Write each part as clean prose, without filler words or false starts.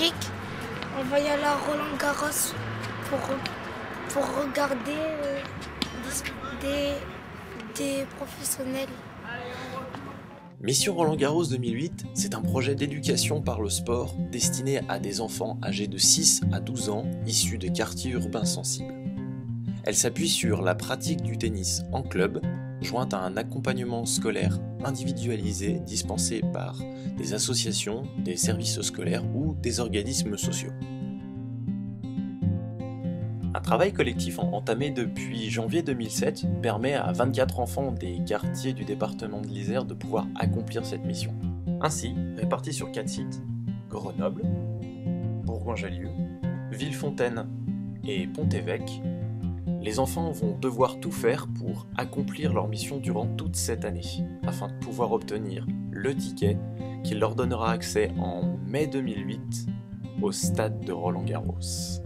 Eric. On va y aller à Roland-Garros pour regarder des professionnels. Mission Roland-Garros 2008, c'est un projet d'éducation par le sport destiné à des enfants âgés de 6 à 12 ans issus de quartiers urbains sensibles. Elle s'appuie sur la pratique du tennis en club, jointe à un accompagnement scolaire individualisé dispensé par des associations, des services scolaires ou des organismes sociaux. Un travail collectif entamé depuis janvier 2007 permet à 24 enfants des quartiers du département de l'Isère de pouvoir accomplir cette mission. Ainsi, répartis sur 4 sites, Grenoble, Bourgoin-Jallieu, Villefontaine et Pont-Évêque, les enfants vont devoir tout faire pour accomplir leur mission durant toute cette année, afin de pouvoir obtenir le ticket qui leur donnera accès en mai 2008 au stade de Roland-Garros.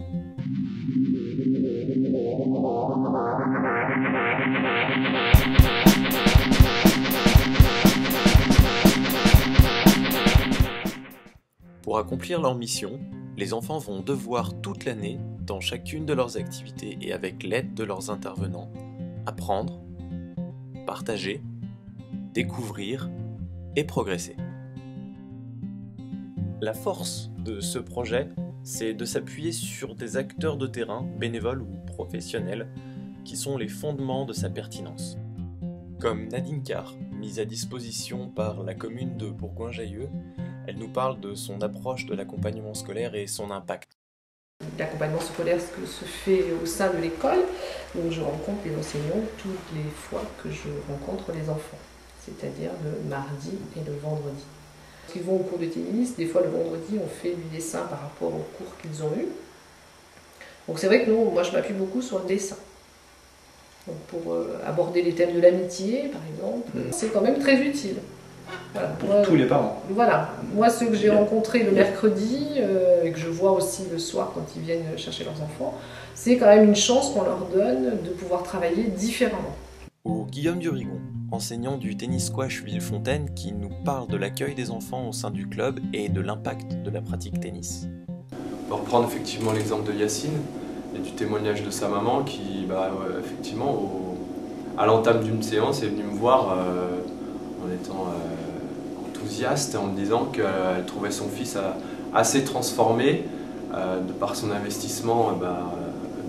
Pour accomplir leur mission, les enfants vont devoir toute l'année, dans chacune de leurs activités et avec l'aide de leurs intervenants, apprendre, partager, découvrir et progresser. La force de ce projet, c'est de s'appuyer sur des acteurs de terrain, bénévoles ou professionnels, qui sont les fondements de sa pertinence. Comme Nadine Carr, mise à disposition par la commune de Bourgoin-Jallieu, elle nous parle de son approche de l'accompagnement scolaire et son impact. L'accompagnement scolaire se fait au sein de l'école, donc je rencontre les enseignants toutes les fois que je rencontre les enfants, c'est-à-dire le mardi et le vendredi. Ils vont au cours de tennis, des fois le vendredi on fait du dessin par rapport aux cours qu'ils ont eus. Donc c'est vrai que moi je m'appuie beaucoup sur le dessin. Donc pour aborder les thèmes de l'amitié par exemple, c'est quand même très utile. Voilà. Pour tous les parents. Voilà, moi ceux que j'ai rencontrés le mercredi et que je vois aussi le soir quand ils viennent chercher leurs enfants, c'est quand même une chance qu'on leur donne de pouvoir travailler différemment. Ou Guillaume Durigon, enseignant du tennis squash Villefontaine, qui nous parle de l'accueil des enfants au sein du club et de l'impact de la pratique tennis. On peut reprendre effectivement l'exemple de Yacine et du témoignage de sa maman qui, effectivement, à l'entame d'une séance, est venue me voir en étant enthousiaste et en me disant qu'elle trouvait son fils assez transformé de par son investissement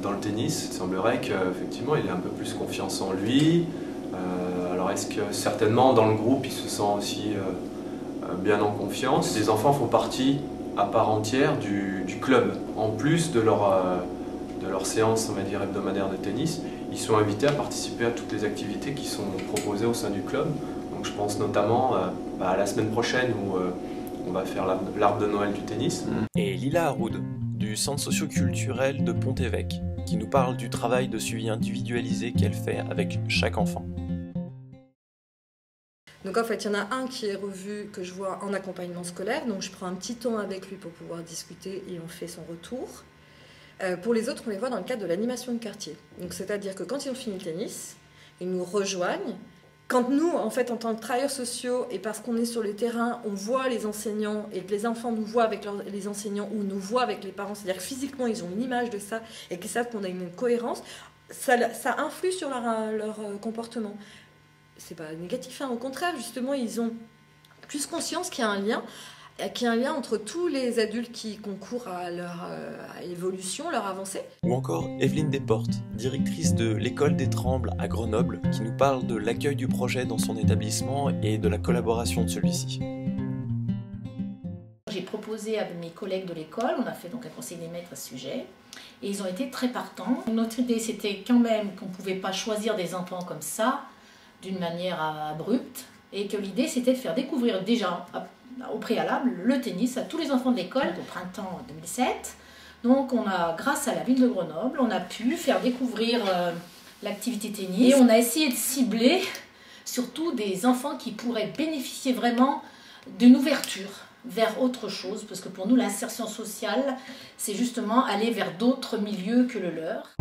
dans le tennis. Il semblerait qu'effectivement il ait un peu plus confiance en lui. Alors est-ce que certainement dans le groupe il se sent aussi bien en confiance. Les enfants font partie à part entière du club. En plus de leur séance, on va dire, hebdomadaire de tennis, ils sont invités à participer à toutes les activités qui sont proposées au sein du club. Donc je pense notamment à la semaine prochaine où on va faire l'arbre de Noël du tennis. Et Lila Haroud, du centre socio-culturel de Pont-Évêque, qui nous parle du travail de suivi individualisé qu'elle fait avec chaque enfant. Donc en fait, il y en a un qui est revu, que je vois en accompagnement scolaire, donc je prends un petit temps avec lui pour pouvoir discuter et on fait son retour. Pour les autres, on les voit dans le cadre de l'animation de quartier. Donc c'est-à-dire que quand ils ont fini le tennis, ils nous rejoignent. Quand nous, en fait, en tant que travailleurs sociaux, et parce qu'on est sur le terrain, on voit les enseignants et que les enfants nous voient avec les enseignants ou nous voient avec les parents, c'est-à-dire que physiquement, ils ont une image de ça et qu'ils savent qu'on a une cohérence, ça influe sur leur comportement. C'est pas négatif, hein, au contraire, justement, ils ont plus conscience qu'il y a un lien entre tous les adultes qui concourent à leur évolution, leur avancée. Ou encore Evelyne Desportes, directrice de l'école des Trembles à Grenoble, qui nous parle de l'accueil du projet dans son établissement et de la collaboration de celui-ci. J'ai proposé à mes collègues de l'école, on a fait donc un conseil des maîtres à ce sujet, et ils ont été très partants. Notre idée c'était quand même qu'on ne pouvait pas choisir des enfants comme ça, d'une manière abrupte, et que l'idée c'était de faire découvrir déjà au préalable le tennis à tous les enfants de l'école au printemps 2007. Donc on a, grâce à la ville de Grenoble, on a pu faire découvrir l'activité tennis et on a essayé de cibler surtout des enfants qui pourraient bénéficier vraiment d'une ouverture vers autre chose, parce que pour nous l'insertion sociale c'est justement aller vers d'autres milieux que le leur.